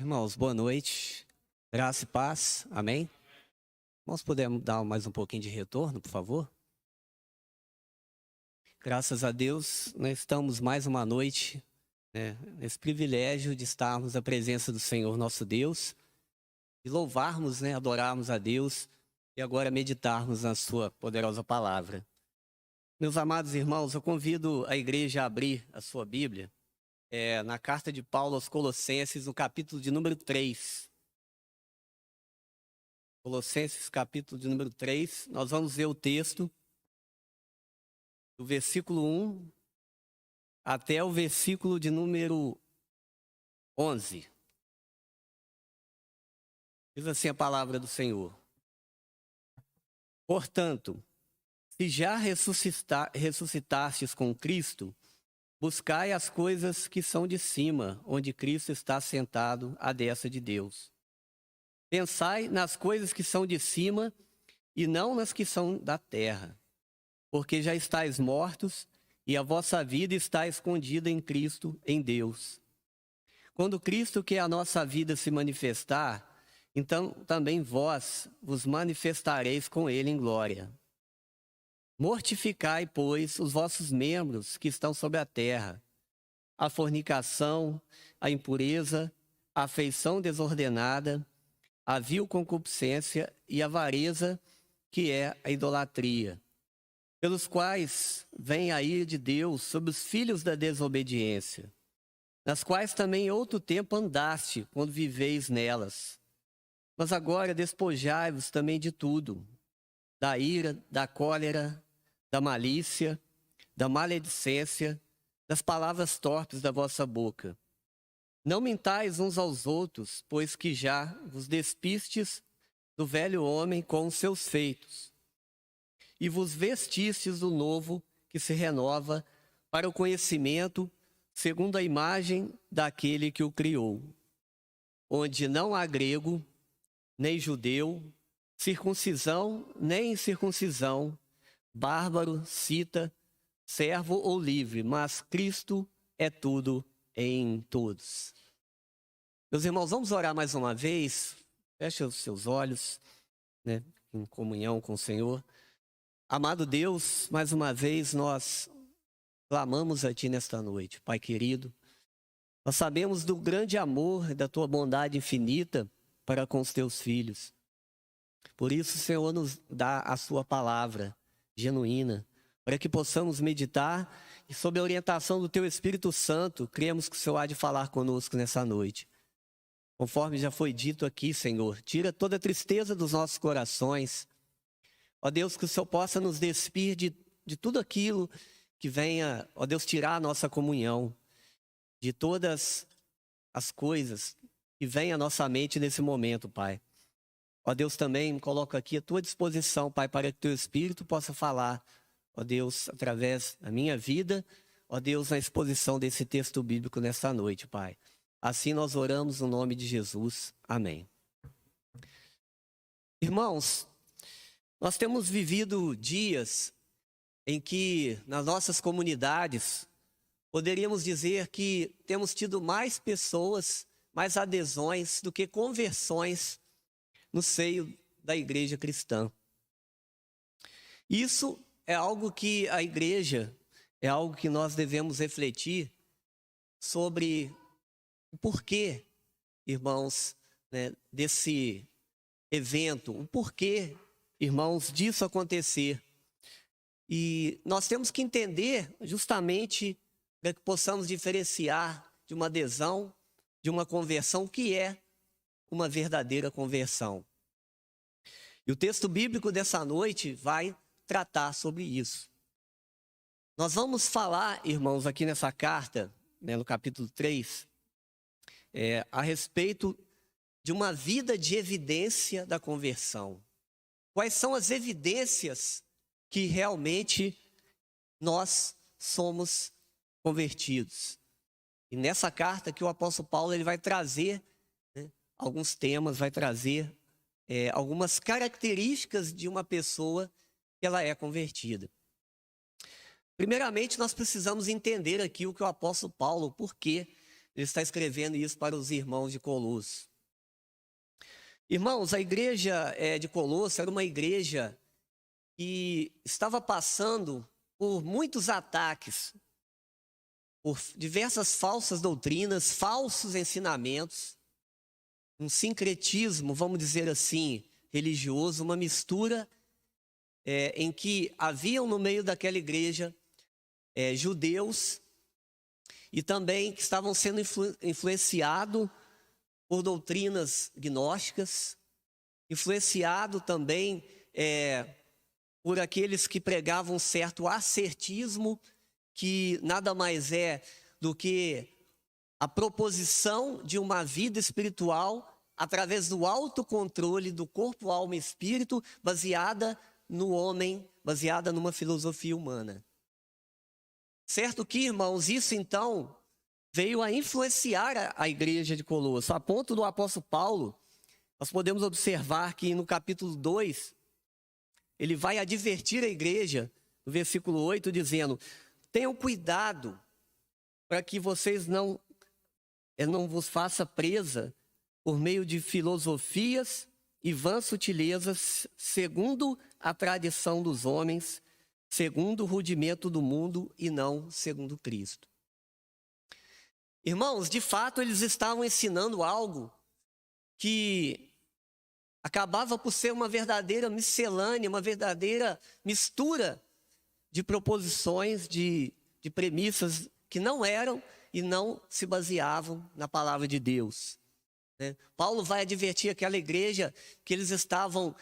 Irmãos, boa noite. Graça e paz. Amém? Nós podemos dar mais um pouquinho de retorno, por favor? Graças a Deus, nós estamos mais uma noite, nesse privilégio de estarmos na presença do Senhor nosso Deus, de louvarmos, adorarmos a Deus e agora meditarmos na sua poderosa palavra. Meus amados irmãos, eu convido a igreja a abrir a sua Bíblia, na carta de Paulo aos Colossenses, no capítulo de número 3. Colossenses, capítulo de número 3, nós vamos ver o texto do versículo 1 até o versículo de número 11. Diz assim a palavra do Senhor. Portanto, se já ressuscitastes com Cristo, buscai as coisas que são de cima, onde Cristo está sentado à destra de Deus. Pensai nas coisas que são de cima e não nas que são da terra, porque já estáis mortos e a vossa vida está escondida em Cristo, em Deus. Quando Cristo, que é a nossa vida, se manifestar, então também vós vos manifestareis com Ele em glória. Mortificai, pois, os vossos membros que estão sobre a terra, a fornicação, a impureza, a afeição desordenada, a vil concupiscência e a avareza, que é a idolatria, pelos quais vem a ira de Deus sobre os filhos da desobediência, nas quais também em outro tempo andaste, quando viveis nelas. Mas agora despojai-vos também de tudo, da ira, da cólera, da malícia, da maledicência, das palavras torpes da vossa boca. Não mintais uns aos outros, pois que já vos despistes do velho homem com os seus feitos, e vos vestistes do novo que se renova para o conhecimento segundo a imagem daquele que o criou, onde não há grego, nem judeu, circuncisão, nem incircuncisão, bárbaro, cita, servo ou livre, mas Cristo é tudo em todos. Meus irmãos, vamos orar mais uma vez. Feche os seus olhos, em comunhão com o Senhor. Amado Deus, mais uma vez nós clamamos a Ti nesta noite, Pai querido. Nós sabemos do grande amor e da Tua bondade infinita para com os Teus filhos. Por isso, Senhor, nos dá a Sua palavra genuína, para que possamos meditar e, sob a orientação do Teu Espírito Santo, cremos que o Senhor há de falar conosco nessa noite. Conforme já foi dito aqui, Senhor, tira toda a tristeza dos nossos corações. Ó Deus, que o Senhor possa nos despir de tudo aquilo que venha, ó Deus, tirar a nossa comunhão, de todas as coisas que vêm à nossa mente nesse momento, Pai. Ó Deus, também coloco aqui à Tua disposição, Pai, para que o Teu Espírito possa falar, ó Deus, através da minha vida, ó Deus, na exposição desse texto bíblico nesta noite, Pai. Assim nós oramos no nome de Jesus. Amém. Irmãos, nós temos vivido dias em que, nas nossas comunidades, poderíamos dizer que temos tido mais pessoas, mais adesões do que conversões no seio da igreja cristã. Isso é algo que a igreja, é algo que nós devemos refletir sobre o porquê, irmãos, desse evento, o porquê, irmãos, disso acontecer. E nós temos que entender justamente para que possamos diferenciar de uma adesão, de uma conversão, que é uma verdadeira conversão. E o texto bíblico dessa noite vai tratar sobre isso. Nós vamos falar, irmãos, aqui nessa carta, no capítulo 3, a respeito de uma vida de evidência da conversão. Quais são as evidências que realmente nós somos convertidos? E nessa carta que o apóstolo Paulo ele vai trazer alguns temas, vai trazer algumas características de uma pessoa que ela é convertida. Primeiramente, nós precisamos entender aqui o que o apóstolo Paulo, por que ele está escrevendo isso para os irmãos de Colosso. Irmãos, a igreja de Colosso era uma igreja que estava passando por muitos ataques, por diversas falsas doutrinas, falsos ensinamentos, um sincretismo, vamos dizer assim, religioso, uma mistura em que haviam no meio daquela igreja judeus e também que estavam sendo influenciados por doutrinas gnósticas, influenciado também por aqueles que pregavam um certo ascetismo, que nada mais é do que a proposição de uma vida espiritual através do autocontrole do corpo, alma e espírito, baseada no homem, baseada numa filosofia humana. Certo que, irmãos, isso então veio a influenciar a igreja de Colosso. A ponto do apóstolo Paulo, nós podemos observar que no capítulo 2, ele vai advertir a igreja, no versículo 8, dizendo: tenham cuidado para que vocês não vos faça presa por meio de filosofias e vãs sutilezas, segundo a tradição dos homens, segundo o rudimento do mundo e não segundo Cristo. Irmãos, de fato, eles estavam ensinando algo que acabava por ser uma verdadeira miscelânea, uma verdadeira mistura de proposições, de premissas que não eram e não se baseavam na palavra de Deus. Paulo vai advertir aquela igreja que eles estavam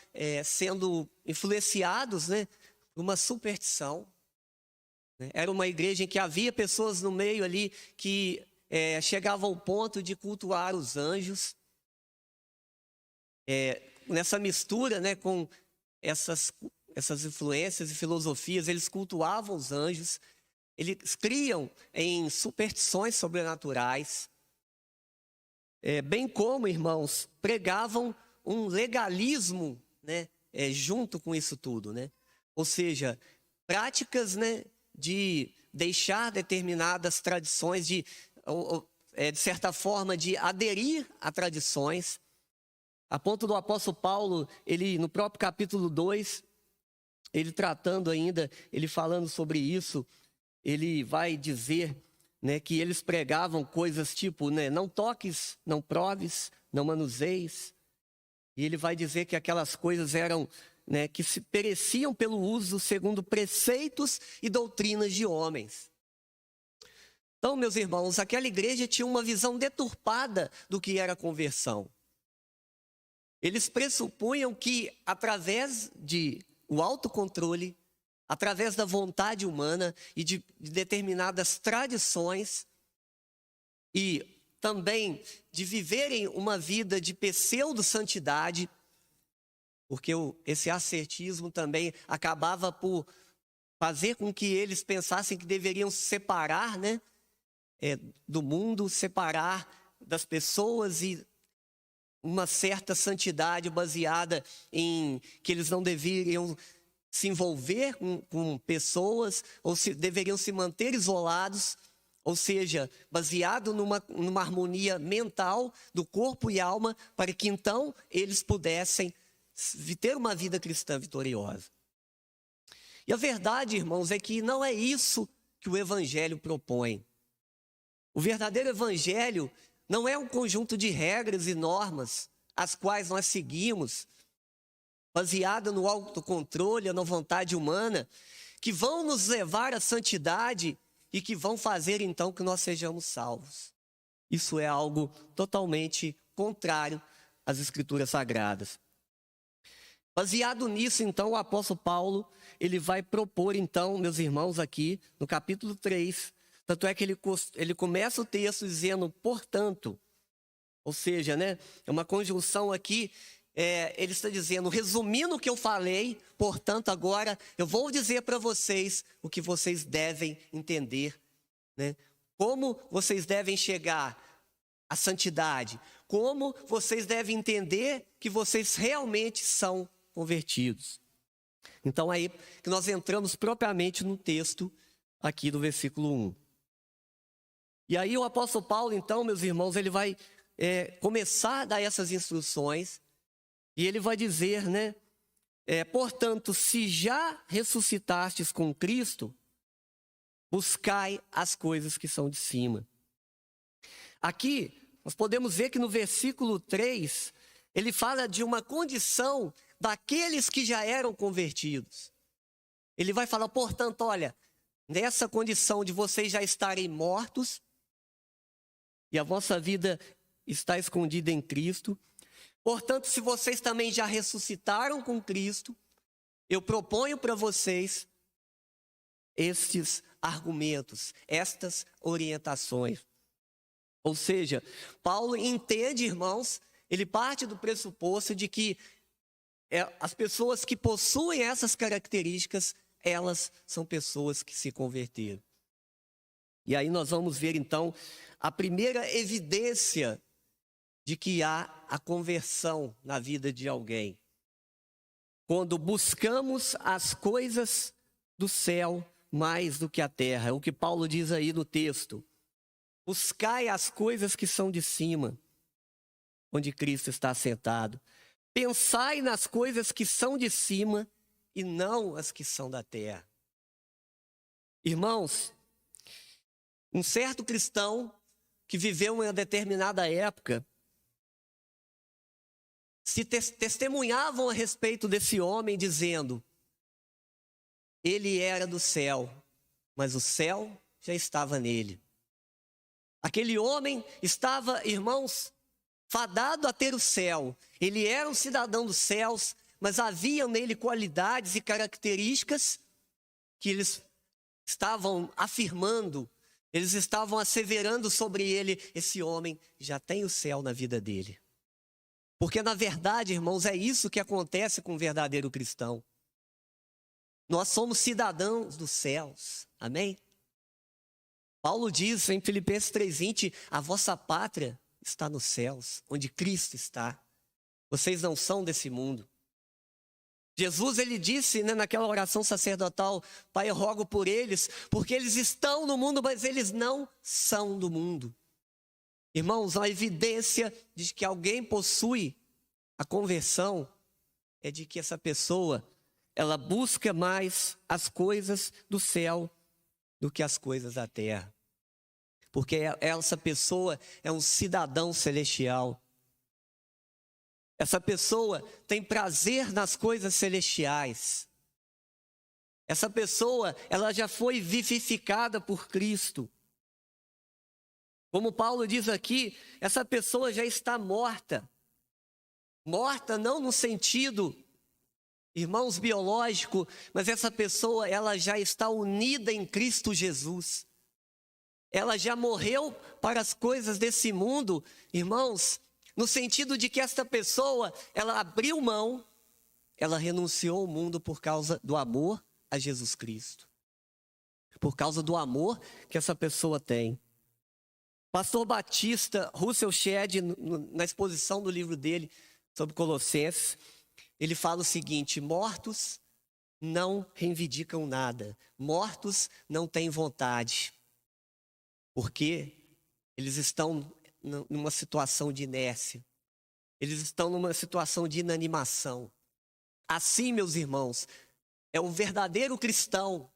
sendo influenciados por uma superstição. Era uma igreja em que havia pessoas no meio ali que chegavam ao ponto de cultuar os anjos. Nessa mistura com essas influências e filosofias, eles cultuavam os anjos, eles criam em superstições sobrenaturais, bem como, irmãos, pregavam um legalismo junto com isso tudo. Ou seja, práticas de deixar determinadas tradições, de certa forma, de aderir a tradições, a ponto do apóstolo Paulo, ele no próprio capítulo 2, ele tratando ainda, ele falando sobre isso, ele vai dizer que eles pregavam coisas tipo, não toques, não proves, não manuseis. E ele vai dizer que aquelas coisas eram, que se pereciam pelo uso segundo preceitos e doutrinas de homens. Então, meus irmãos, aquela igreja tinha uma visão deturpada do que era conversão. Eles pressupunham que através de o autocontrole, através da vontade humana e de determinadas tradições, e também de viverem uma vida de pseudo-santidade, porque esse ascetismo também acabava por fazer com que eles pensassem que deveriam se separar do mundo, separar das pessoas, e uma certa santidade baseada em que eles não deveriam se envolver com pessoas, ou deveriam se manter isolados, ou seja, baseado numa harmonia mental do corpo e alma, para que então eles pudessem ter uma vida cristã vitoriosa. E a verdade, irmãos, é que não é isso que o Evangelho propõe. O verdadeiro Evangelho não é um conjunto de regras e normas as quais nós seguimos, baseada no autocontrole, na vontade humana, que vão nos levar à santidade e que vão fazer então que nós sejamos salvos. Isso é algo totalmente contrário às Escrituras Sagradas. Baseado nisso, então, o apóstolo Paulo, ele vai propor, então, meus irmãos, aqui no capítulo 3, tanto é que ele começa o texto dizendo, portanto, ou seja, é uma conjunção aqui, ele está dizendo, resumindo o que eu falei, portanto, agora eu vou dizer para vocês o que vocês devem entender, como vocês devem chegar à santidade, como vocês devem entender que vocês realmente são convertidos. Então, aí que nós entramos propriamente no texto aqui do versículo 1. E aí o apóstolo Paulo, então, meus irmãos, ele vai começar a dar essas instruções e ele vai dizer, né? Portanto, se já ressuscitastes com Cristo, buscai as coisas que são de cima. Aqui, nós podemos ver que no versículo 3, ele fala de uma condição daqueles que já eram convertidos. Ele vai falar, portanto, olha, nessa condição de vocês já estarem mortos, e a vossa vida está escondida em Cristo. Portanto, se vocês também já ressuscitaram com Cristo, eu proponho para vocês estes argumentos, estas orientações. Ou seja, Paulo entende, irmãos, ele parte do pressuposto de que as pessoas que possuem essas características, elas são pessoas que se converteram. E aí nós vamos ver então a primeira evidência de que há a conversão na vida de alguém. Quando buscamos as coisas do céu mais do que a terra. É o que Paulo diz aí no texto. Buscai as coisas que são de cima, onde Cristo está sentado. Pensai nas coisas que são de cima e não as que são da terra. Irmãos, um certo cristão que viveu em uma determinada época, se testemunhavam a respeito desse homem, dizendo: ele era do céu, mas o céu já estava nele. Aquele homem estava, irmãos, fadado a ter o céu. Ele era um cidadão dos céus, mas havia nele qualidades e características que eles estavam afirmando, eles estavam asseverando sobre ele: esse homem já tem o céu na vida dele. Porque na verdade, irmãos, é isso que acontece com o verdadeiro cristão. Nós somos cidadãos dos céus, amém? Paulo diz em Filipenses 3:20, a vossa pátria está nos céus, onde Cristo está. Vocês não são desse mundo. Jesus, ele disse, né, naquela oração sacerdotal: Pai, eu rogo por eles, porque eles estão no mundo, mas eles não são do mundo. Irmãos, a evidência de que alguém possui a conversão é de que essa pessoa, ela busca mais as coisas do céu do que as coisas da terra. Porque essa pessoa é um cidadão celestial. Essa pessoa tem prazer nas coisas celestiais. Essa pessoa, ela já foi vivificada por Cristo. Como Paulo diz aqui, essa pessoa já está morta. Morta não no sentido, irmãos, biológico, mas essa pessoa, ela já está unida em Cristo Jesus. Ela já morreu para as coisas desse mundo, irmãos, no sentido de que esta pessoa, ela abriu mão, ela renunciou ao mundo por causa do amor a Jesus Cristo. Por causa do amor que essa pessoa tem. Pastor Batista Russell Shedd, na exposição do livro dele sobre Colossenses, ele fala o seguinte: mortos não reivindicam nada, mortos não têm vontade, porque eles estão numa situação de inércia, eles estão numa situação de inanimação. Assim, meus irmãos, é o verdadeiro cristão.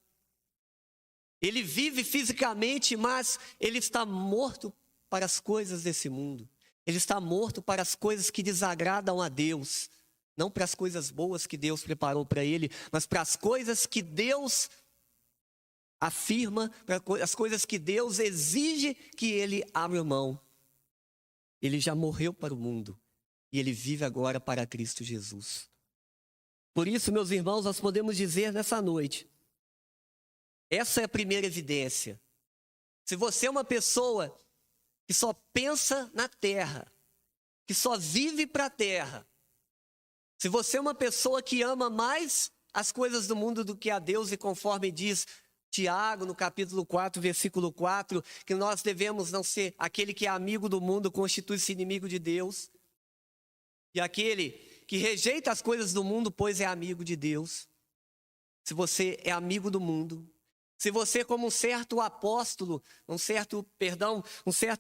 Ele vive fisicamente, mas ele está morto para as coisas desse mundo. Ele está morto para as coisas que desagradam a Deus. Não para as coisas boas que Deus preparou para ele, mas para as coisas que Deus afirma, para as coisas que Deus exige que ele abra mão. Ele já morreu para o mundo e ele vive agora para Cristo Jesus. Por isso, meus irmãos, nós podemos dizer nessa noite, essa é a primeira evidência. Se você é uma pessoa que só pensa na terra, que só vive para a terra, se você é uma pessoa que ama mais as coisas do mundo do que a Deus, e conforme diz Tiago, no capítulo 4, versículo 4, que nós devemos não ser aquele que é amigo do mundo, constitui-se inimigo de Deus, e aquele que rejeita as coisas do mundo, pois é amigo de Deus. Se você é amigo do mundo, Se você, como um certo apóstolo, um certo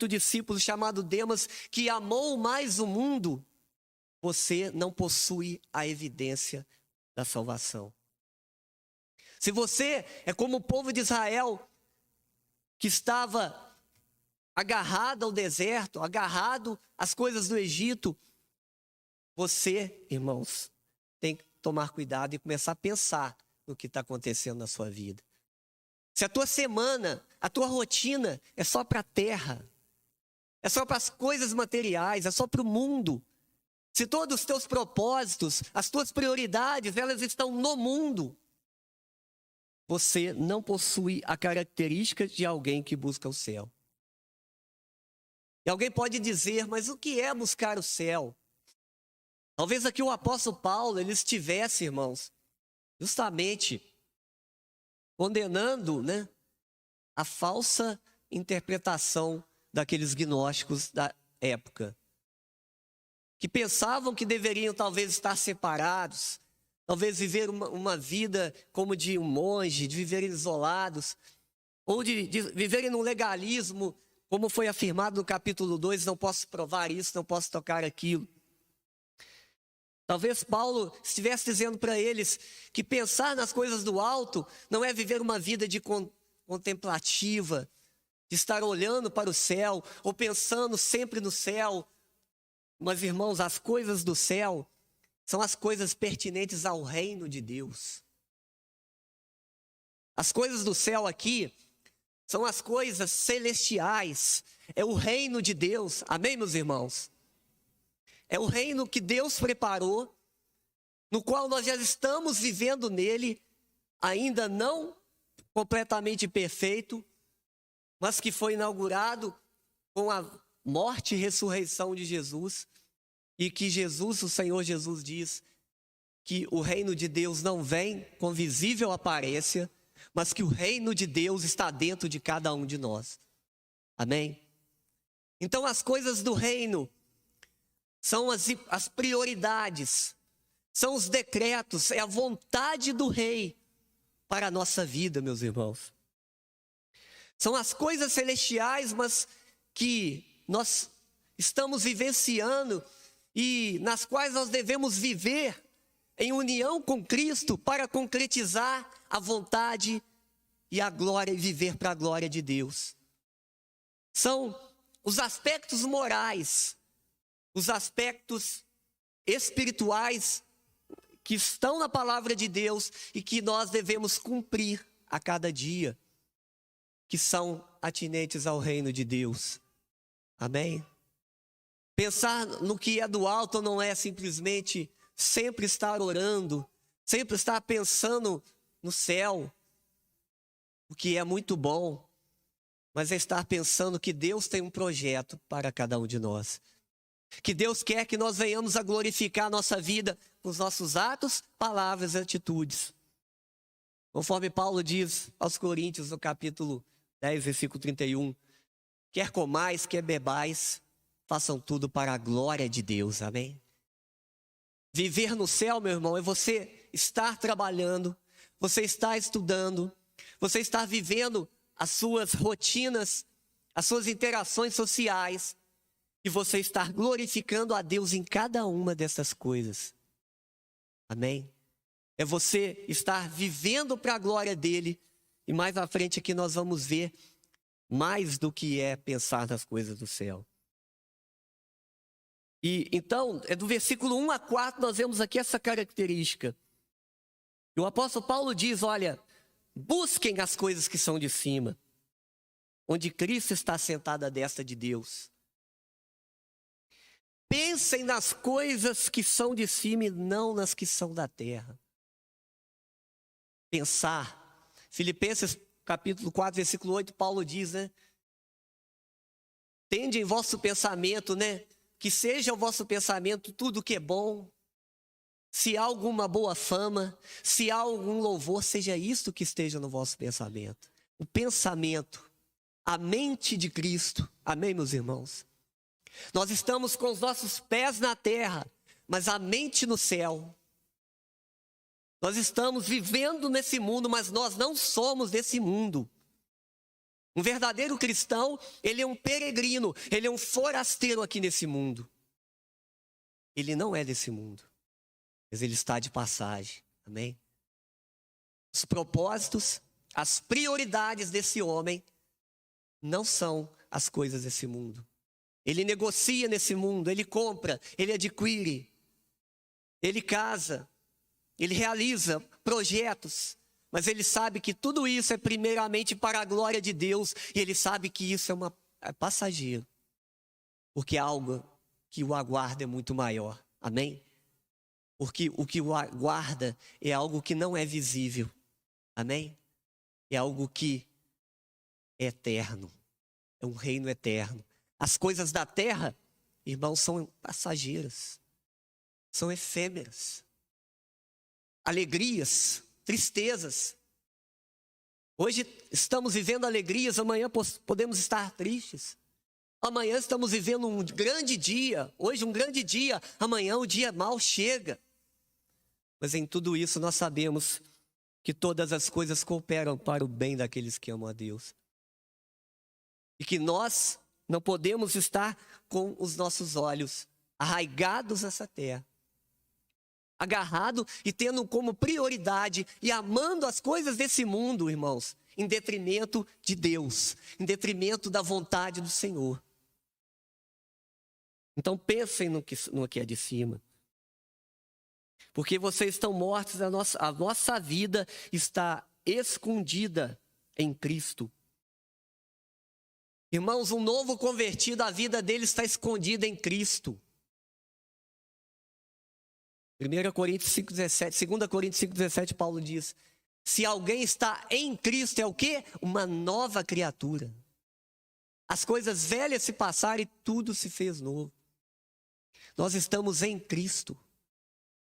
discípulo chamado Demas, que amou mais o mundo, você não possui a evidência da salvação. Se você é como o povo de Israel, que estava agarrado ao deserto, agarrado às coisas do Egito, você, irmãos, tem que tomar cuidado e começar a pensar no que está acontecendo na sua vida. Se a tua semana, a tua rotina é só para a terra, é só para as coisas materiais, é só para o mundo. Se todos os teus propósitos, as tuas prioridades, elas estão no mundo, você não possui a característica de alguém que busca o céu. E alguém pode dizer, mas o que é buscar o céu? Talvez aqui o apóstolo Paulo, ele estivesse, irmãos, justamente condenando, a falsa interpretação daqueles gnósticos da época, que pensavam que deveriam talvez estar separados, talvez viver uma vida como de um monge, de viverem isolados, ou de viverem num legalismo, como foi afirmado no capítulo 2, não posso provar isso, não posso tocar aquilo. Talvez Paulo estivesse dizendo para eles que pensar nas coisas do alto não é viver uma vida de contemplativa, de estar olhando para o céu, ou pensando sempre no céu. Mas, irmãos, as coisas do céu são as coisas pertinentes ao reino de Deus. As coisas do céu aqui são as coisas celestiais, é o reino de Deus, amém, meus irmãos? É o reino que Deus preparou, no qual nós já estamos vivendo nele, ainda não completamente perfeito, mas que foi inaugurado com a morte e ressurreição de Jesus, e que Jesus, o Senhor Jesus, diz que o reino de Deus não vem com visível aparência, mas que o reino de Deus está dentro de cada um de nós. Amém? Então as coisas do reino são as prioridades, são os decretos, é a vontade do rei para a nossa vida, meus irmãos. São as coisas celestiais, mas que nós estamos vivenciando e nas quais nós devemos viver em união com Cristo para concretizar a vontade e a glória e viver para a glória de Deus. São os aspectos morais, os aspectos espirituais que estão na palavra de Deus e que nós devemos cumprir a cada dia, que são atinentes ao reino de Deus. Amém? Pensar no que é do alto não é simplesmente sempre estar orando, sempre estar pensando no céu, o que é muito bom, mas é estar pensando que Deus tem um projeto para cada um de nós. Que Deus quer que nós venhamos a glorificar a nossa vida com os nossos atos, palavras e atitudes. Conforme Paulo diz aos Coríntios, no capítulo 10, versículo 31, quer comais, quer bebais, façam tudo para a glória de Deus, amém? Viver no céu, meu irmão, é você estar trabalhando, você estar estudando, você estar vivendo as suas rotinas, as suas interações sociais, e você estar glorificando a Deus em cada uma dessas coisas. Amém? É você estar vivendo para a glória dele, e mais à frente aqui nós vamos ver mais do que é pensar nas coisas do céu. E então, do versículo 1 a 4, nós vemos aqui essa característica. E o apóstolo Paulo diz, olha, busquem as coisas que são de cima, onde Cristo está sentado à destra de Deus. Pensem nas coisas que são de cima e não nas que são da terra. Pensar. Filipenses capítulo 4, versículo 8, Paulo diz, tende em vosso pensamento, que seja o vosso pensamento tudo que é bom. Se há alguma boa fama, se há algum louvor, seja isto que esteja no vosso pensamento. O pensamento, a mente de Cristo. Amém, meus irmãos? Nós estamos com os nossos pés na terra, mas a mente no céu. Nós estamos vivendo nesse mundo, mas nós não somos desse mundo. Um verdadeiro cristão, ele é um peregrino, ele é um forasteiro aqui nesse mundo. Ele não é desse mundo, mas ele está de passagem. Amém? Os propósitos, as prioridades desse homem não são as coisas desse mundo. Ele negocia nesse mundo, ele compra, ele adquire, ele casa, ele realiza projetos, mas ele sabe que tudo isso é primeiramente para a glória de Deus, e ele sabe que isso é passageiro, porque algo que o aguarda é muito maior. Amém? Porque o que o aguarda é algo que não é visível. Amém? É algo que é eterno. É um reino eterno. As coisas da terra, irmãos, são passageiras. São efêmeras. Alegrias, tristezas. Hoje estamos vivendo alegrias, amanhã podemos estar tristes. Amanhã estamos vivendo um grande dia, hoje um grande dia, amanhã o dia mal chega. Mas em tudo isso nós sabemos que todas as coisas cooperam para o bem daqueles que amam a Deus. E que nós não podemos estar com os nossos olhos arraigados nessa terra, agarrado e tendo como prioridade e amando as coisas desse mundo, irmãos, em detrimento de Deus, em detrimento da vontade do Senhor. Então pensem no que é de cima. Porque vocês estão mortos, a nossa vida está escondida em Cristo. Irmãos, um novo convertido, a vida dele está escondida em Cristo. 1 Coríntios 5,17, 2 Coríntios 5,17, Paulo diz: se alguém está em Cristo, é o quê? Uma nova criatura. As coisas velhas se passaram e tudo se fez novo. Nós estamos em Cristo.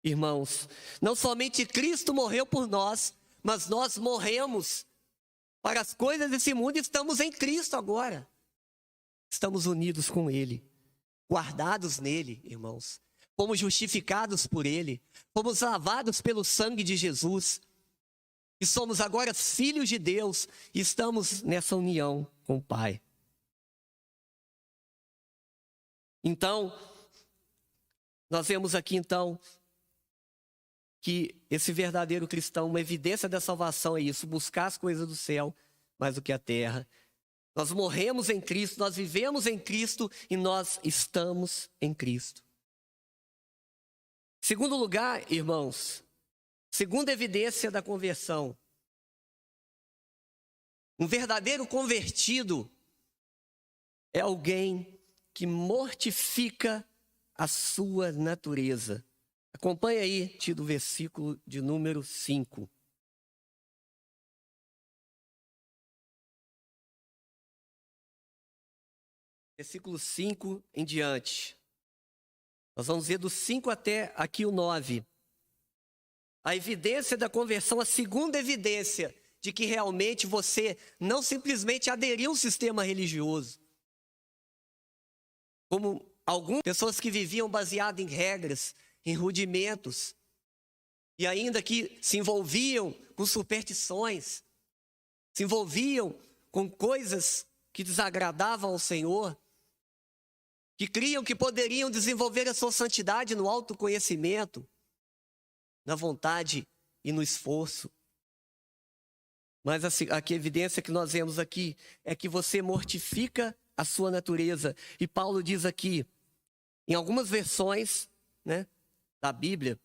Irmãos, não somente Cristo morreu por nós, mas nós morremos para as coisas desse mundo e estamos em Cristo agora. Estamos unidos com Ele, guardados nele, irmãos. Fomos justificados por Ele, fomos lavados pelo sangue de Jesus. E somos agora filhos de Deus e estamos nessa união com o Pai. Então, nós vemos aqui então que esse verdadeiro cristão, uma evidência da salvação é isso, buscar as coisas do céu mais do que a terra. Nós morremos em Cristo, nós vivemos em Cristo e nós estamos em Cristo. Segundo lugar, irmãos, segunda evidência da conversão. Um verdadeiro convertido é alguém que mortifica a sua natureza. Acompanhe aí, tio, do versículo de número 5. Versículo 5 em diante. Nós vamos ver do 5 até aqui o 9. A evidência da conversão, a segunda evidência de que realmente você não simplesmente aderiu a um sistema religioso. Como algumas pessoas que viviam baseado em regras, em rudimentos, e ainda que se envolviam com superstições, se envolviam com coisas que desagradavam ao Senhor, que criam que poderiam desenvolver a sua santidade no autoconhecimento, na vontade e no esforço. Mas a evidência que nós vemos aqui é que você mortifica a sua natureza. E Paulo diz aqui, em algumas versões, né, da Bíblia,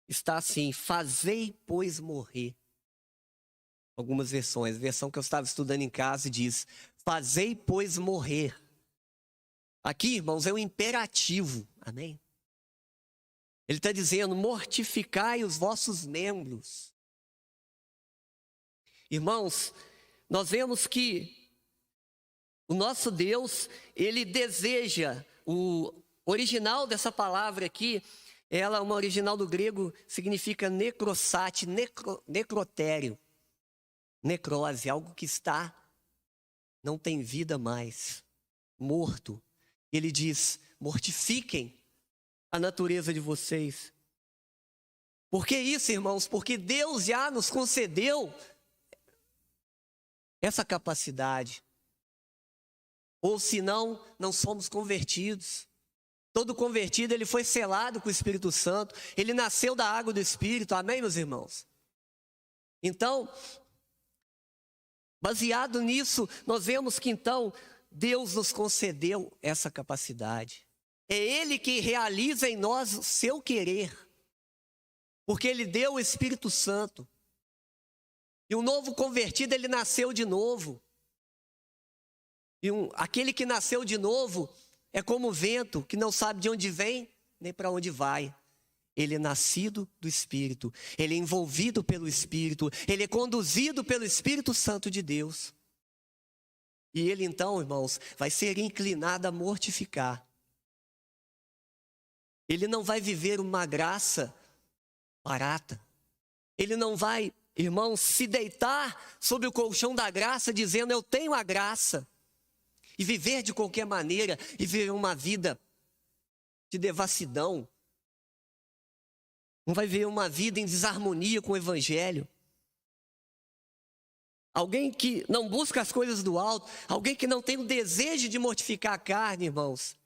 está assim: fazei, pois, morrer. Algumas versões, a versão que eu estava estudando em casa diz: fazei, pois, morrer. Aqui, irmãos, é um imperativo, amém? Ele está dizendo: mortificai os vossos membros. Irmãos, nós vemos que o nosso Deus, Ele deseja, o original dessa palavra aqui, ela, uma original do grego, significa necrosate, necrotério. Necrose, algo que não tem vida mais, morto. Ele diz: mortifiquem a natureza de vocês. Por que isso, irmãos? Porque Deus já nos concedeu essa capacidade. Ou senão, não somos convertidos. Todo convertido, ele foi selado com o Espírito Santo. Ele nasceu da água do Espírito. Amém, meus irmãos? Então, baseado nisso, nós vemos que então Deus nos concedeu essa capacidade. É Ele que realiza em nós o seu querer. Porque Ele deu o Espírito Santo. E o novo convertido, ele nasceu de novo. E aquele que nasceu de novo é como o vento, que não sabe de onde vem, nem para onde vai. Ele é nascido do Espírito, ele é envolvido pelo Espírito, ele é conduzido pelo Espírito Santo de Deus. E ele então, irmãos, vai ser inclinado a mortificar. Ele não vai viver uma graça barata. Ele não vai, irmãos, se deitar sobre o colchão da graça dizendo: eu tenho a graça. E viver de qualquer maneira, e viver uma vida de devassidão. Não vai viver uma vida em desarmonia com o Evangelho. Alguém que não busca as coisas do alto, alguém que não tem o desejo de mortificar a carne, irmãos.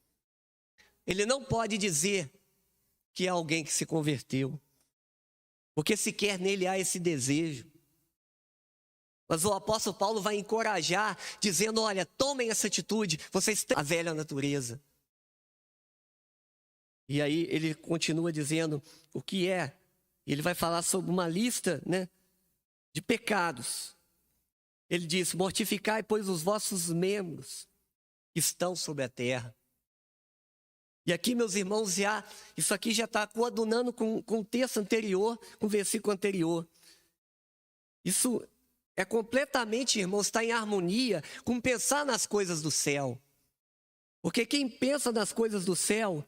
Ele não pode dizer que é alguém que se converteu. Porque sequer nele há esse desejo. Mas o apóstolo Paulo vai encorajar, dizendo: olha, tomem essa atitude, vocês têm a velha natureza. E aí ele continua dizendo o que é. Ele vai falar sobre uma lista, né, de pecados. Ele diz: mortificai, pois, os vossos membros que estão sobre a terra. E aqui, meus irmãos, isso aqui já está coadunando com o texto anterior, com o versículo anterior. Isso é completamente, irmãos, está em harmonia com pensar nas coisas do céu. Porque quem pensa nas coisas do céu,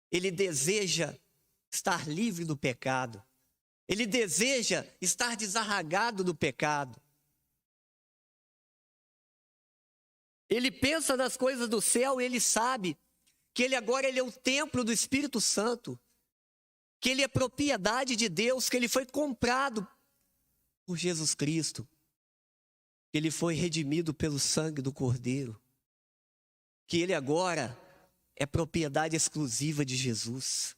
ele deseja estar livre do pecado. Ele deseja estar desarraigado do pecado. Ele pensa nas coisas do céu e ele sabe que ele agora é o templo do Espírito Santo. Que ele é propriedade de Deus, que ele foi comprado por Jesus Cristo. Que ele foi redimido pelo sangue do Cordeiro. Que ele agora é propriedade exclusiva de Jesus.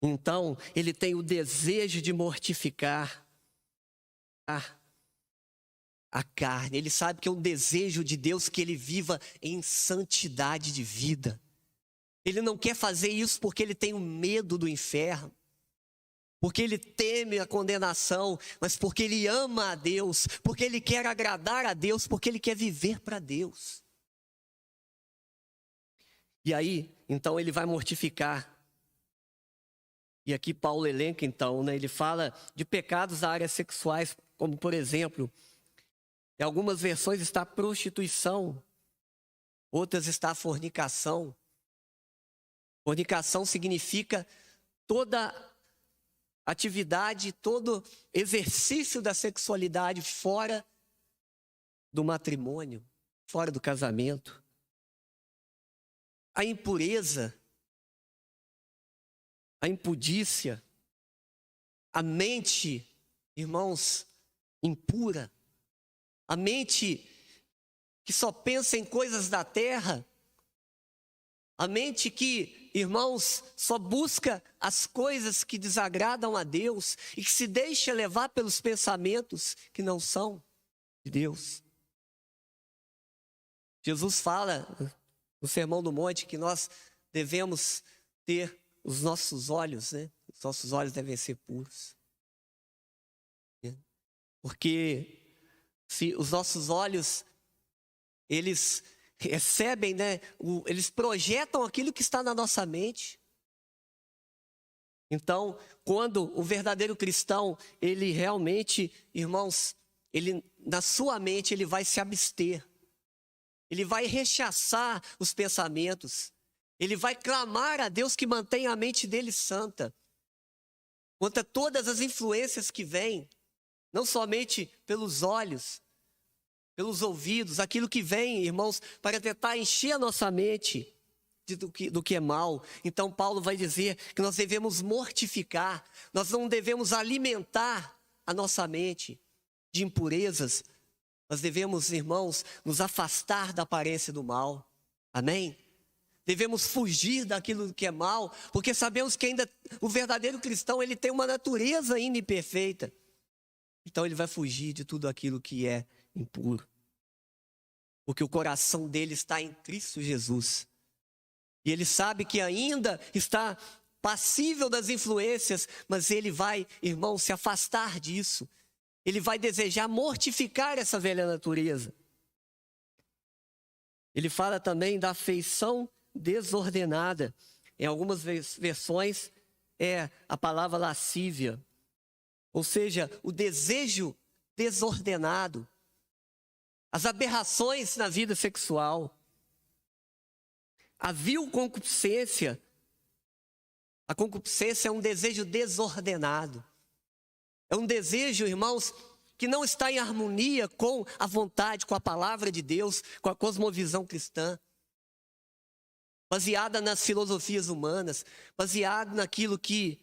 Então, ele tem o desejo de mortificar a carne. Ele sabe que é um desejo de Deus que ele viva em santidade de vida. Ele não quer fazer isso porque ele tem um medo do inferno, porque ele teme a condenação, mas porque ele ama a Deus, porque ele quer agradar a Deus, porque ele quer viver para Deus. E aí, então ele vai mortificar. E aqui Paulo elenca então, né? Ele fala de pecados da área sexuais, como por exemplo, em algumas versões está a prostituição, outras está a fornicação. Fornicação significa toda atividade, todo exercício da sexualidade fora do matrimônio, fora do casamento. A impureza, a impudícia, a mente, irmãos, impura, a mente que só pensa em coisas da terra, a mente que, irmãos, só busca as coisas que desagradam a Deus e que se deixa levar pelos pensamentos que não são de Deus. Jesus fala no Sermão do Monte que nós devemos ter os nossos olhos, né? Os nossos olhos devem ser puros. Porque se os nossos olhos, eles recebem, né? Eles projetam aquilo que está na nossa mente. Então, quando o verdadeiro cristão, ele realmente, irmãos, ele, na sua mente, ele vai se abster. Ele vai rechaçar os pensamentos. Ele vai clamar a Deus que mantenha a mente dele santa. Contra todas as influências que vêm, não somente pelos olhos, pelos ouvidos, aquilo que vem, irmãos, para tentar encher a nossa mente. do que é mal. Então Paulo vai dizer que nós devemos mortificar, nós não devemos alimentar a nossa mente de impurezas. Nós devemos, irmãos, nos afastar da aparência do mal. Amém? Devemos fugir daquilo que é mal, porque sabemos que ainda o verdadeiro cristão, ele tem uma natureza ainda imperfeita. Então ele vai fugir de tudo aquilo que é impuro. Porque o coração dele está em Cristo Jesus. E ele sabe que ainda está passível das influências, mas ele vai, irmão, se afastar disso. Ele vai desejar mortificar essa velha natureza. Ele fala também da afeição desordenada. Em algumas versões é a palavra lascívia. Ou seja, o desejo desordenado. As aberrações na vida sexual. A vil concupiscência. A concupiscência é um desejo desordenado. É um desejo, irmãos, que não está em harmonia com a vontade, com a palavra de Deus, com a cosmovisão cristã. Baseada nas filosofias humanas, baseado naquilo que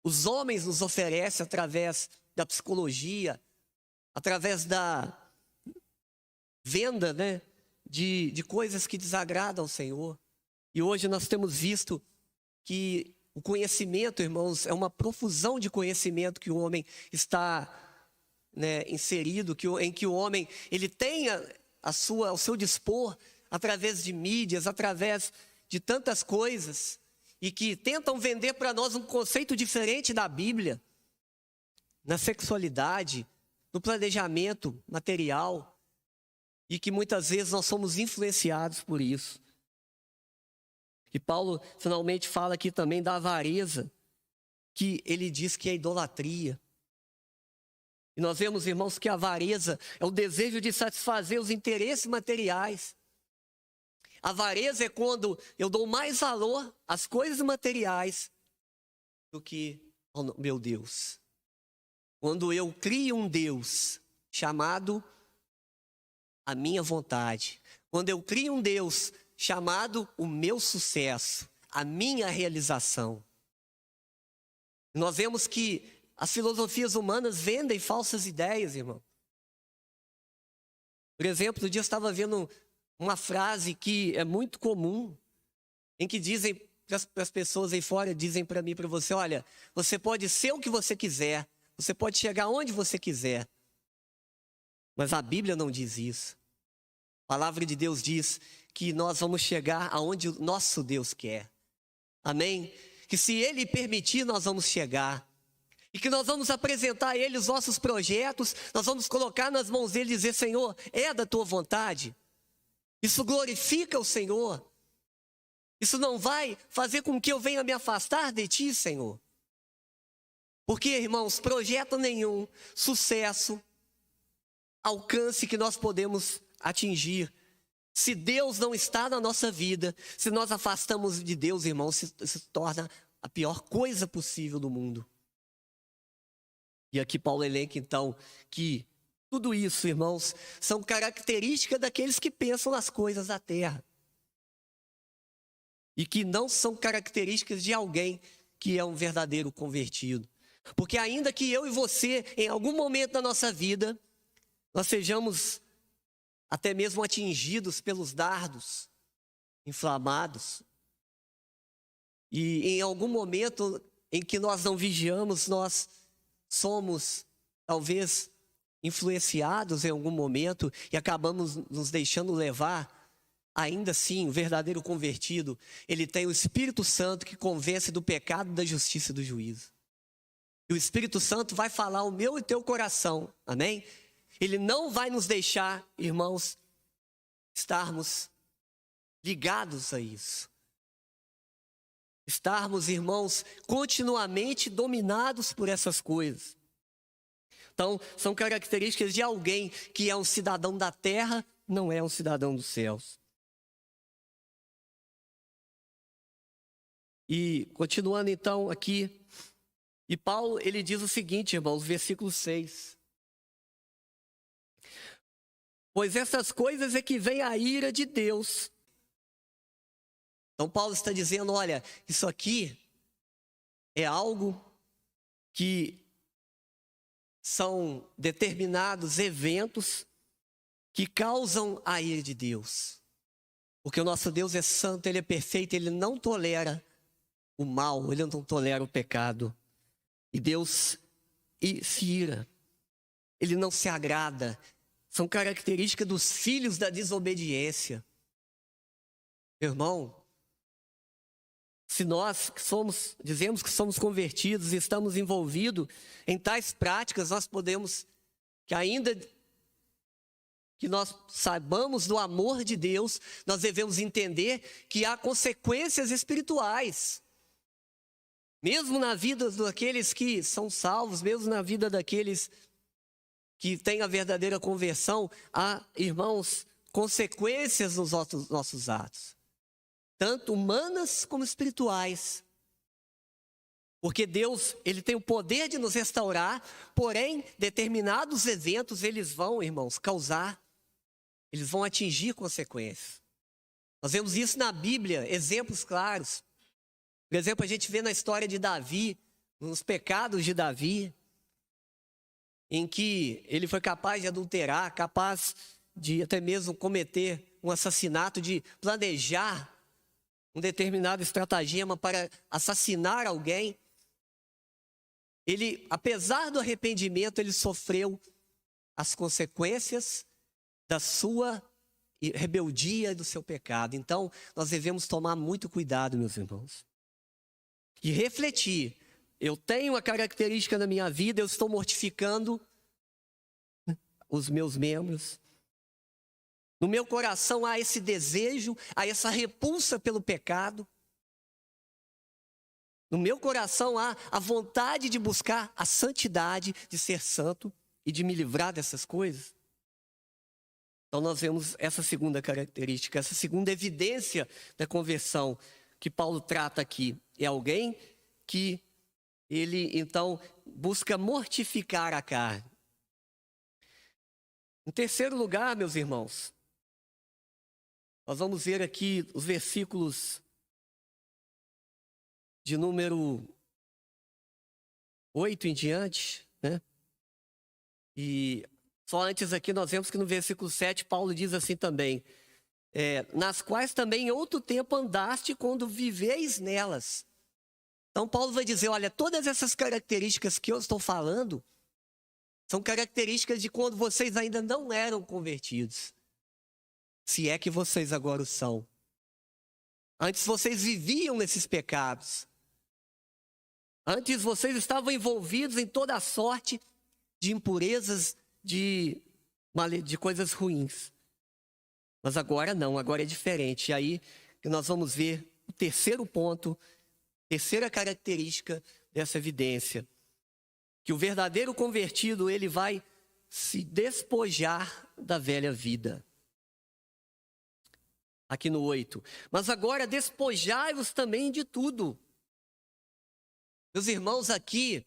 os homens nos oferecem através da psicologia, através da venda, né, de coisas que desagradam ao Senhor. E hoje nós temos visto que o conhecimento, irmãos, é uma profusão de conhecimento que o homem está, né, inserido, em que o homem ele tem ao seu dispor, através de mídias, através de tantas coisas, e que tentam vender para nós um conceito diferente da Bíblia, na sexualidade, no planejamento material, e que muitas vezes nós somos influenciados por isso. E Paulo finalmente fala aqui também da avareza, que ele diz que é idolatria. E nós vemos, irmãos, que a avareza é o desejo de satisfazer os interesses materiais. A avareza é quando eu dou mais valor às coisas materiais do que ao meu Deus. Quando eu crio um Deus chamado a minha vontade. Quando eu crio um Deus chamado o meu sucesso, a minha realização. Nós vemos que as filosofias humanas vendem falsas ideias, irmão. Por exemplo, um dia eu estava vendo uma frase que é muito comum, em que dizem para as pessoas aí fora, dizem para mim e para você, olha, você pode ser o que você quiser, você pode chegar onde você quiser. Mas a Bíblia não diz isso. A palavra de Deus diz que nós vamos chegar aonde o nosso Deus quer. Amém? Que se Ele permitir, nós vamos chegar. E que nós vamos apresentar a Ele os nossos projetos, nós vamos colocar nas mãos dEle e dizer, Senhor, é da Tua vontade? Isso glorifica o Senhor? Isso não vai fazer com que eu venha me afastar de Ti, Senhor? Porque, irmãos, projeto nenhum, sucesso, alcance que nós podemos atingir, se Deus não está na nossa vida, se nós afastamos de Deus, irmãos, se torna a pior coisa possível do mundo. E aqui Paulo elenca, então, que tudo isso, irmãos, são características daqueles que pensam nas coisas da terra. E que não são características de alguém que é um verdadeiro convertido. Porque ainda que eu e você, em algum momento da nossa vida, nós sejamos até mesmo atingidos pelos dardos inflamados. E em algum momento em que nós não vigiamos, nós somos talvez influenciados em algum momento e acabamos nos deixando levar. Ainda assim, o verdadeiro convertido, ele tem o Espírito Santo que convence do pecado, da justiça e do juízo. E o Espírito Santo vai falar o meu e teu coração, amém? Ele não vai nos deixar, irmãos, estarmos ligados a isso. Estarmos, irmãos, continuamente dominados por essas coisas. Então, são características de alguém que é um cidadão da terra, não é um cidadão dos céus. E, continuando então aqui, e Paulo, ele diz o seguinte, irmãos, versículo 6. Pois essas coisas é que vem a ira de Deus Então Paulo está dizendo, olha, isso aqui é algo que são determinados eventos que causam a ira de Deus. Porque o nosso Deus é santo, Ele é perfeito, Ele não tolera o mal, Ele não tolera o pecado. E Deus se ira, Ele não se agrada. São características dos filhos da desobediência. Irmão, se nós dizemos que somos convertidos e estamos envolvidos em tais práticas, nós podemos, que ainda que nós saibamos do amor de Deus, nós devemos entender que há consequências espirituais. Mesmo na vida daqueles que são salvos, mesmo na vida daqueles que têm a verdadeira conversão, há, irmãos, consequências nos nossos atos. Tanto humanas como espirituais. Porque Deus, Ele tem o poder de nos restaurar, porém, determinados eventos, eles vão, irmãos, eles vão atingir consequências. Nós vemos isso na Bíblia, exemplos claros. Por exemplo, a gente vê na história de Davi, nos pecados de Davi, em que ele foi capaz de adulterar, capaz de até mesmo cometer um assassinato, de planejar um determinado estratagema para assassinar alguém. Ele, apesar do arrependimento, ele sofreu as consequências da sua rebeldia e do seu pecado. Então, nós devemos tomar muito cuidado, meus irmãos, e refletir. Eu tenho a característica na minha vida, eu estou mortificando os meus membros. No meu coração há esse desejo, há essa repulsa pelo pecado. No meu coração há a vontade de buscar a santidade, de ser santo e de me livrar dessas coisas. Então nós vemos essa segunda característica, essa segunda evidência da conversão que Paulo trata aqui. É alguém que ele então busca mortificar a carne. Em terceiro lugar, meus irmãos, nós vamos ver aqui os versículos de número 8 em diante, né? E só antes aqui nós vemos que no versículo 7 Paulo diz assim também, nas quais também em outro tempo andaste quando viveis nelas. Então Paulo vai dizer, olha, todas essas características que eu estou falando são características de quando vocês ainda não eram convertidos. Se é que vocês agora o são. Antes vocês viviam nesses pecados. Antes vocês estavam envolvidos em toda a sorte de impurezas, de coisas ruins. Mas agora não, agora é diferente. E aí que nós vamos ver o terceiro ponto, terceira característica dessa evidência. Que o verdadeiro convertido, ele vai se despojar da velha vida. Aqui no 8. Mas agora despojai-vos também de tudo. Meus irmãos, aqui,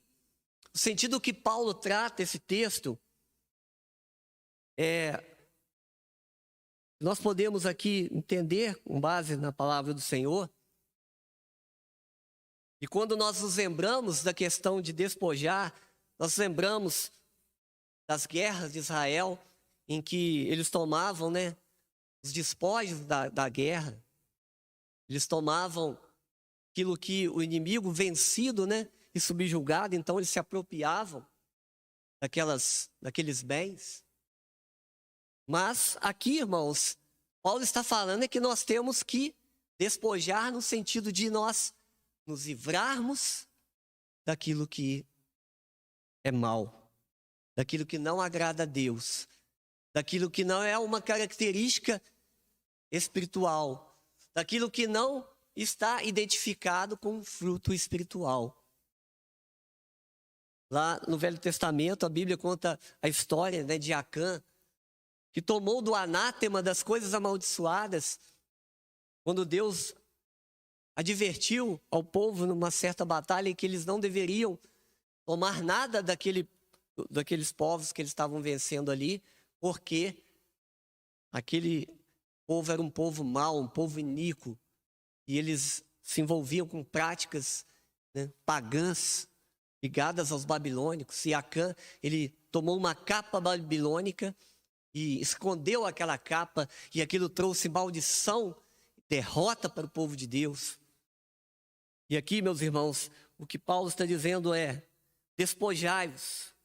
o sentido que Paulo trata esse texto, nós podemos aqui entender, com base na palavra do Senhor, e quando nós nos lembramos da questão de despojar, nós lembramos das guerras de Israel, em que eles tomavam, né, os despojos da guerra. Eles tomavam aquilo que o inimigo vencido, né, e subjugado, então eles se apropriavam daqueles bens. Mas aqui, irmãos, Paulo está falando que nós temos que despojar no sentido de nós nos livrarmos daquilo que é mal, daquilo que não agrada a Deus, daquilo que não é uma característica espiritual, daquilo que não está identificado com um fruto espiritual. Lá no Velho Testamento, a Bíblia conta a história, né, de Acã, que tomou do anátema das coisas amaldiçoadas, quando Deus advertiu ao povo numa certa batalha em que eles não deveriam tomar nada daqueles povos que eles estavam vencendo ali, porque aquele povo era um povo mau, um povo iníquo, e eles se envolviam com práticas, né, pagãs ligadas aos babilônicos. E Acã, ele tomou uma capa babilônica e escondeu aquela capa, e aquilo trouxe maldição, derrota para o povo de Deus. E aqui, meus irmãos, o que Paulo está dizendo é: despojai-vos,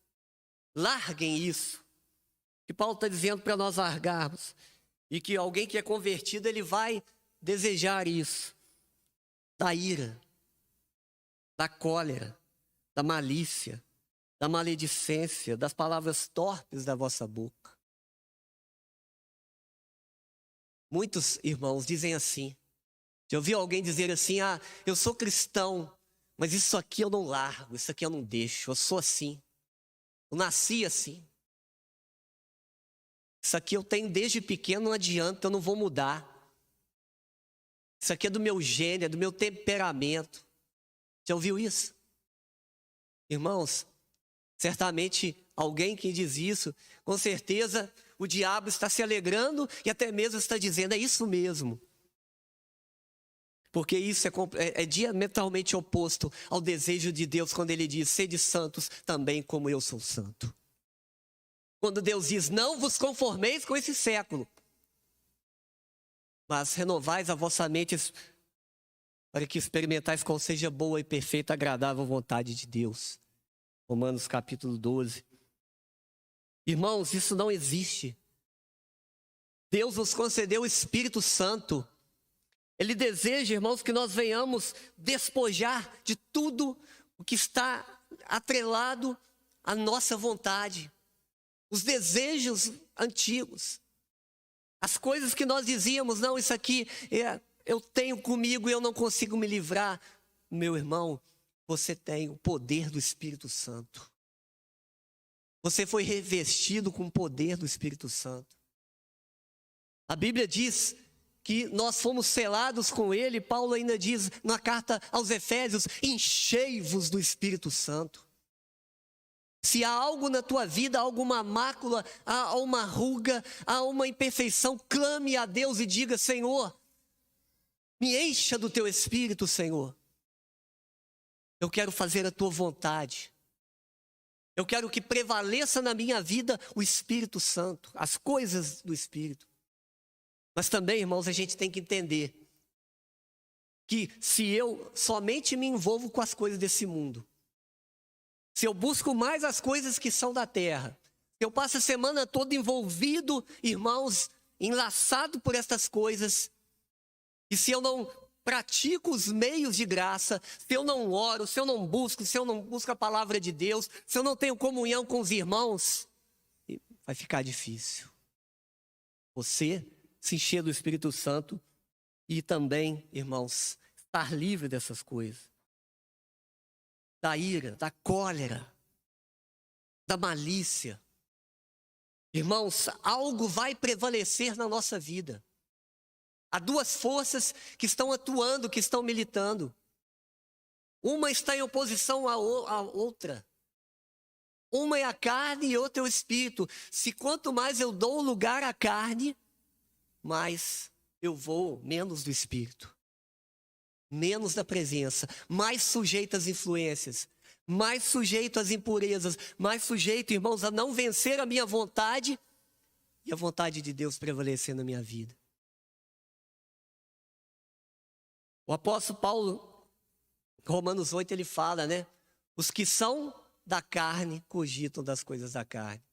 larguem isso. O que Paulo está dizendo para nós largarmos, e que alguém que é convertido, ele vai desejar isso: da ira, da cólera, da malícia, da maledicência, das palavras torpes da vossa boca. Muitos irmãos dizem assim. Já ouviu alguém dizer assim: ah, eu sou cristão, mas isso aqui eu não largo, isso aqui eu não deixo, eu sou assim, eu nasci assim. Isso aqui eu tenho desde pequeno, não adianta, eu não vou mudar. Isso aqui é do meu gênio, é do meu temperamento. Já ouviu isso? Irmãos, certamente alguém que diz isso, com certeza o diabo está se alegrando e até mesmo está dizendo: é isso mesmo. Porque isso é diametralmente oposto ao desejo de Deus quando ele diz: sede santos também como eu sou santo. Quando Deus diz: não vos conformeis com esse século, mas renovais a vossa mente para que experimentais qual seja boa e perfeita, agradável vontade de Deus. Romanos capítulo 12. Irmãos, isso não existe. Deus nos concedeu o Espírito Santo. Ele deseja, irmãos, que nós venhamos despojar de tudo o que está atrelado à nossa vontade. Os desejos antigos. As coisas que nós dizíamos: não, isso aqui eu tenho comigo e eu não consigo me livrar. Meu irmão, você tem o poder do Espírito Santo. Você foi revestido com o poder do Espírito Santo. A Bíblia diz que nós fomos selados com Ele. Paulo ainda diz na carta aos Efésios: enchei-vos do Espírito Santo. Se há algo na tua vida, há alguma mácula, há uma ruga, há uma imperfeição, clame a Deus e diga: Senhor, me encha do teu Espírito, Senhor. Eu quero fazer a tua vontade. Eu quero que prevaleça na minha vida o Espírito Santo, as coisas do Espírito. Mas também, irmãos, a gente tem que entender que se eu somente me envolvo com as coisas desse mundo, se eu busco mais as coisas que são da terra, se eu passo a semana toda envolvido, irmãos, enlaçado por estas coisas, e se eu não pratico os meios de graça, se eu não oro, se eu não busco a palavra de Deus, se eu não tenho comunhão com os irmãos, vai ficar difícil. Você se encher do Espírito Santo e também, irmãos, estar livre dessas coisas. Da ira, da cólera, da malícia. Irmãos, algo vai prevalecer na nossa vida. Há duas forças que estão atuando, que estão militando. Uma está em oposição à outra. Uma é a carne e outra é o espírito. Se quanto mais eu dou lugar à carne, mais eu vou menos do espírito. Menos da presença, mais sujeito às influências, mais sujeito às impurezas, mais sujeito, irmãos, a não vencer a minha vontade e a vontade de Deus prevalecer na minha vida. O apóstolo Paulo, Romanos 8, ele fala, né? Os que são da carne cogitam das coisas da carne.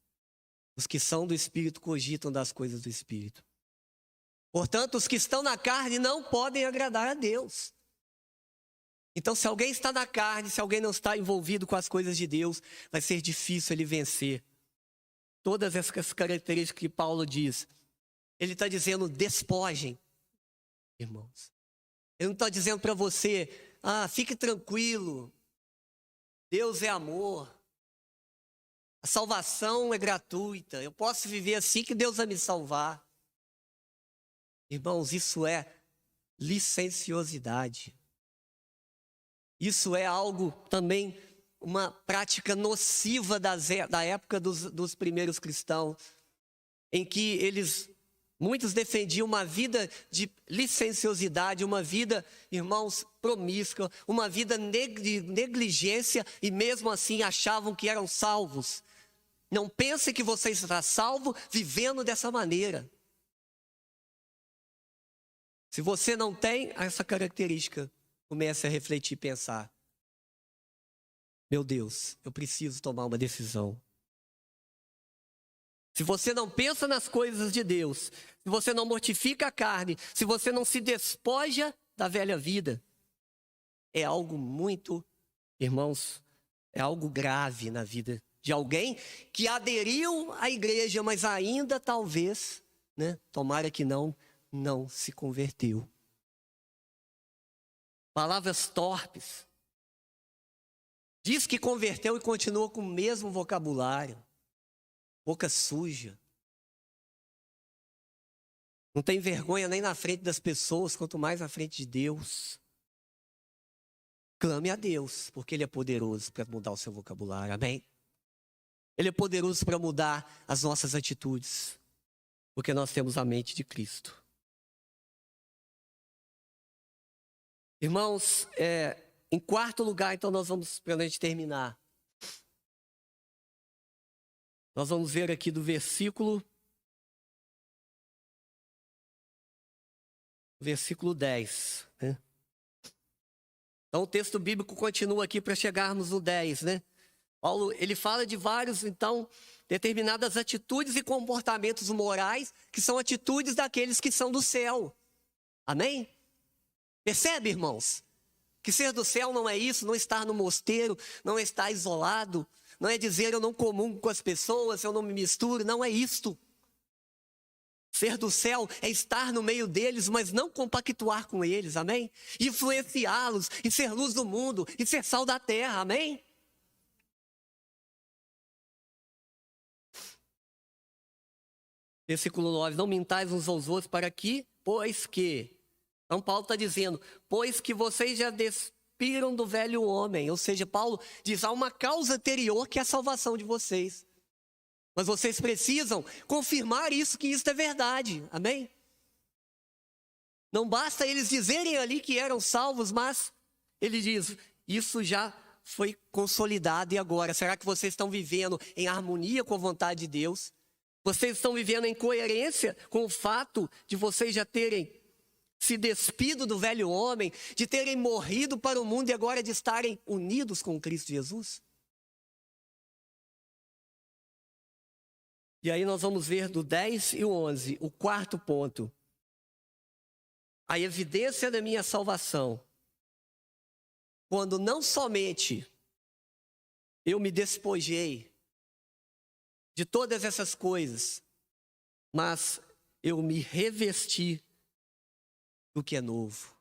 Os que são do Espírito cogitam das coisas do Espírito. Portanto, os que estão na carne não podem agradar a Deus. Então, se alguém está na carne, se alguém não está envolvido com as coisas de Deus, vai ser difícil ele vencer. Todas essas características que Paulo diz, ele está dizendo: despojem, irmãos. Ele não está dizendo para você: fique tranquilo, Deus é amor, a salvação é gratuita, eu posso viver assim que Deus vai me salvar. Irmãos, isso é licenciosidade. Isso é algo também, uma prática nociva da época dos primeiros cristãos, em que eles Muitos defendiam uma vida de licenciosidade, uma vida, irmãos, promíscua, uma vida de negligência e mesmo assim achavam que eram salvos. Não pense que você está salvo vivendo dessa maneira. Se você não tem essa característica, comece a refletir e pensar: meu Deus, eu preciso tomar uma decisão. Se você não pensa nas coisas de Deus, se você não mortifica a carne, se você não se despoja da velha vida, é algo muito, irmãos, é algo grave na vida de alguém que aderiu à igreja, mas ainda talvez, tomara que não se converteu. Palavras torpes. Diz que converteu e continua com o mesmo vocabulário. Boca suja. Não tem vergonha nem na frente das pessoas, quanto mais na frente de Deus. Clame a Deus, porque Ele é poderoso para mudar o seu vocabulário, amém? Ele é poderoso para mudar as nossas atitudes, porque nós temos a mente de Cristo. Irmãos, em quarto lugar, então nós vamos, para a gente terminar, nós vamos ver aqui do versículo 10. Então o texto bíblico continua aqui para chegarmos no 10, Paulo, ele fala de vários, então, determinadas atitudes e comportamentos morais, que são atitudes daqueles que são do céu. Amém? Percebe, irmãos? Que ser do céu não é isso, não estar no mosteiro, não é estar isolado, não é dizer eu não comungo com as pessoas, eu não me misturo, não é isto. Ser do céu é estar no meio deles, mas não compactuar com eles, amém? Influenciá-los, e ser luz do mundo, e ser sal da terra, amém? Versículo 9, não mintais uns aos outros para que, pois que... Então Paulo está dizendo, pois que vocês já despiram do velho homem. Ou seja, Paulo diz, há uma causa anterior que é a salvação de vocês. Mas vocês precisam confirmar isso, que isso é verdade. Amém? Não basta eles dizerem ali que eram salvos, mas ele diz, isso já foi consolidado e agora? Será que vocês estão vivendo em harmonia com a vontade de Deus? Vocês estão vivendo em coerência com o fato de vocês já terem se despido do velho homem, de terem morrido para o mundo e agora de estarem unidos com Cristo Jesus? E aí nós vamos ver do 10 e o 11, o quarto ponto. A evidência da minha salvação. Quando não somente eu me despojei de todas essas coisas, mas eu me revesti do que é novo.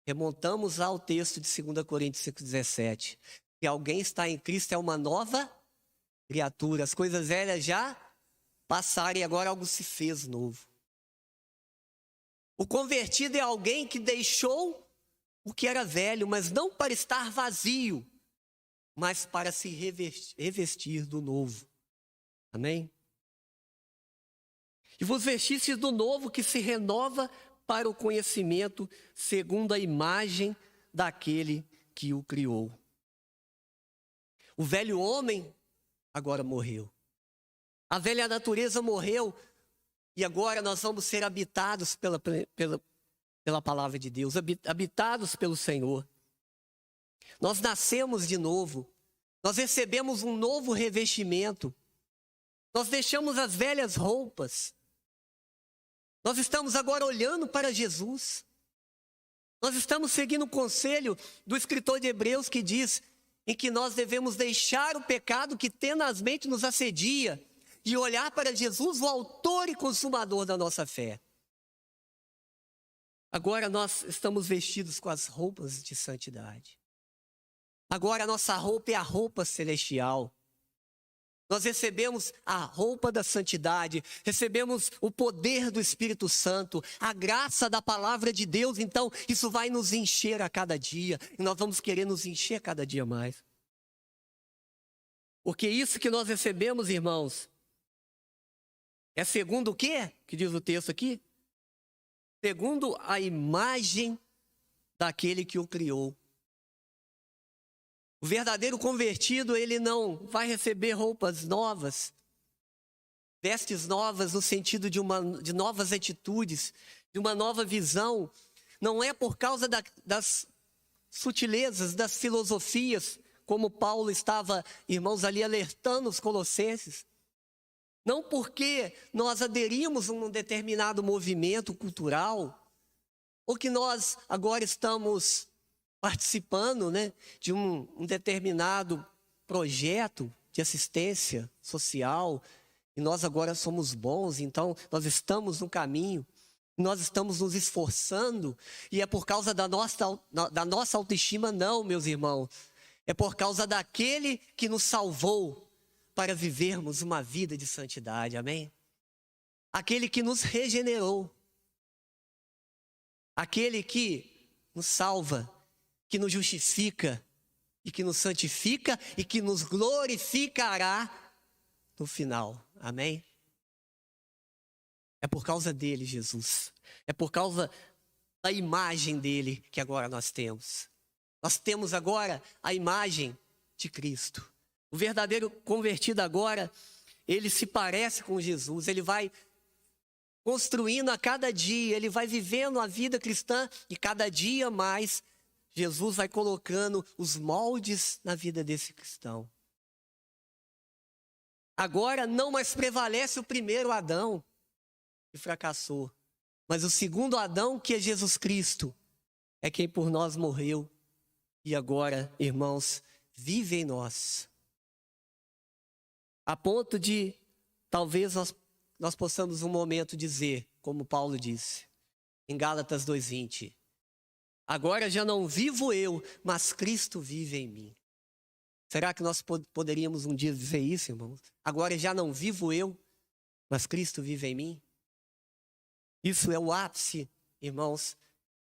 Remontamos ao texto de 2 Coríntios 5,17. Que alguém está em Cristo é uma nova criatura. As coisas velhas já passaram e agora algo se fez novo. O convertido é alguém que deixou o que era velho, mas não para estar vazio, mas para se revestir do novo. Amém? E vos vestistes do novo que se renova para o conhecimento segundo a imagem daquele que o criou. O velho homem agora morreu. A velha natureza morreu e agora nós vamos ser habitados pela palavra de Deus, habitados pelo Senhor. Nós nascemos de novo, nós recebemos um novo revestimento, nós deixamos as velhas roupas, nós estamos agora olhando para Jesus, nós estamos seguindo o conselho do escritor de Hebreus que diz em que nós devemos deixar o pecado que tenazmente nos assedia e olhar para Jesus, o autor e consumador da nossa fé. Agora nós estamos vestidos com as roupas de santidade. Agora a nossa roupa é a roupa celestial. Nós recebemos a roupa da santidade, recebemos o poder do Espírito Santo, a graça da palavra de Deus. Então isso vai nos encher a cada dia e nós vamos querer nos encher cada dia mais. Porque isso que nós recebemos, irmãos, É segundo o quê? Que diz o texto aqui? Segundo a imagem daquele que o criou. O verdadeiro convertido, ele não vai receber roupas novas, vestes novas no sentido de novas atitudes, de uma nova visão. Não é por causa das sutilezas, das filosofias, como Paulo estava, irmãos, ali alertando os colossenses. Não porque nós aderimos a um determinado movimento cultural, ou que nós agora estamos participando, né, de um determinado projeto de assistência social, e nós agora somos bons, então nós estamos no caminho, nós estamos nos esforçando, e é por causa da nossa autoestima, não, meus irmãos. É por causa daquele que nos salvou para vivermos uma vida de santidade, amém? Aquele que nos regenerou, aquele que nos salva, que nos justifica e que nos santifica e que nos glorificará no final, amém? É por causa dele, Jesus. É por causa da imagem dele que agora nós temos. Nós temos agora a imagem de Cristo. O verdadeiro convertido agora, ele se parece com Jesus, ele vai construindo a cada dia, ele vai vivendo a vida cristã e cada dia mais Jesus vai colocando os moldes na vida desse cristão. Agora não mais prevalece o primeiro Adão, que fracassou, mas o segundo Adão, que é Jesus Cristo, é quem por nós morreu e agora, irmãos, vive em nós. A ponto de, talvez nós possamos um momento dizer, como Paulo disse, em Gálatas 2:20, agora já não vivo eu, mas Cristo vive em mim. Será que nós poderíamos um dia dizer isso, irmãos? Agora já não vivo eu, mas Cristo vive em mim? Isso é o ápice, irmãos,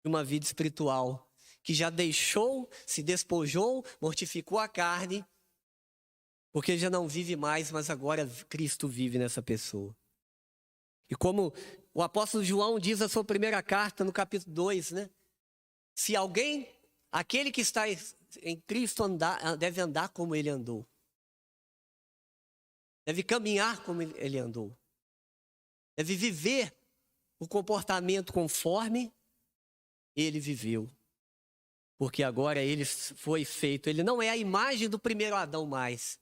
de uma vida espiritual, que já deixou, se despojou, mortificou a carne, porque já não vive mais, mas agora Cristo vive nessa pessoa. E como o apóstolo João diz na sua primeira carta, no capítulo 2, né? Se alguém, aquele que está em Cristo deve andar como ele andou. Deve caminhar como ele andou. Deve viver o comportamento conforme ele viveu. Porque agora ele foi feito, ele não é a imagem do primeiro Adão mais.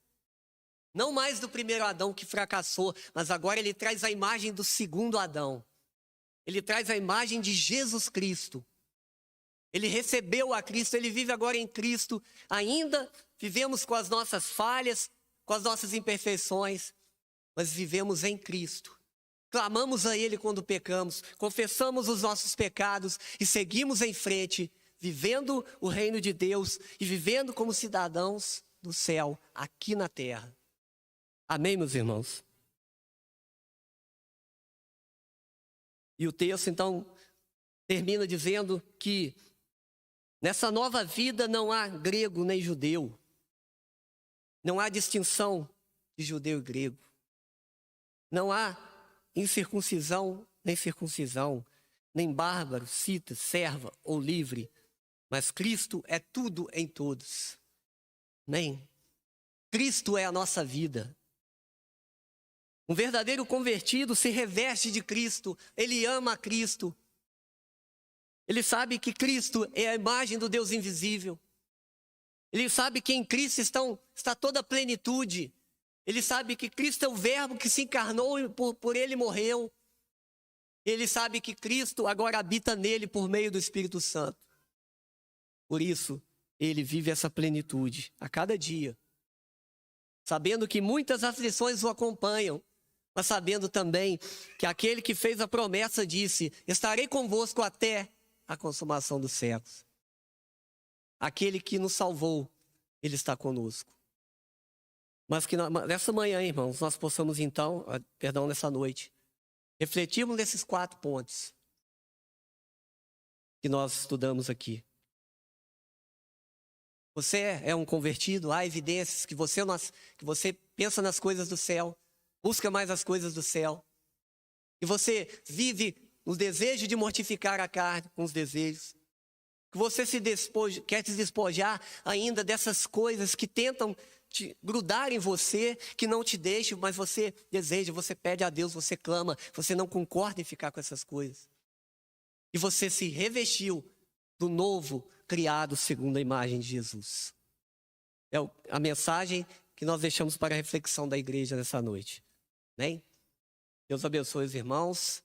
Não mais do primeiro Adão que fracassou, mas agora ele traz a imagem do segundo Adão. Ele traz a imagem de Jesus Cristo. Ele recebeu a Cristo, ele vive agora em Cristo. Ainda vivemos com as nossas falhas, com as nossas imperfeições, mas vivemos em Cristo. Clamamos a Ele quando pecamos, confessamos os nossos pecados e seguimos em frente, vivendo o reino de Deus e vivendo como cidadãos do céu, aqui na terra. Amém, meus irmãos? E o texto, então, termina dizendo que nessa nova vida não há grego nem judeu. Não há distinção de judeu e grego. Não há incircuncisão nem circuncisão, nem bárbaro, cita, serva ou livre. Mas Cristo é tudo em todos. Amém? Cristo é a nossa vida. Um verdadeiro convertido se reveste de Cristo. Ele ama a Cristo. Ele sabe que Cristo é a imagem do Deus invisível. Ele sabe que em Cristo está toda a plenitude. Ele sabe que Cristo é o verbo que se encarnou e por ele morreu. Ele sabe que Cristo agora habita nele por meio do Espírito Santo. Por isso, ele vive essa plenitude a cada dia. Sabendo que muitas aflições o acompanham, mas sabendo também que aquele que fez a promessa disse: estarei convosco até a consumação dos séculos. Aquele que nos salvou, ele está conosco. Mas que nessa manhã, irmãos, nós possamos então, nessa noite, refletirmos nesses 4 pontos que nós estudamos aqui. Você é um convertido, há evidências que você pensa nas coisas do céu, busca mais as coisas do céu. E você vive o desejo de mortificar a carne com os desejos. Que você quer se despojar ainda dessas coisas que tentam te grudar em você, que não te deixam, mas você deseja, você pede a Deus, você clama, você não concorda em ficar com essas coisas. E você se revestiu do novo criado segundo a imagem de Jesus. É a mensagem que nós deixamos para a reflexão da igreja nessa noite. Amém? Deus abençoe os irmãos.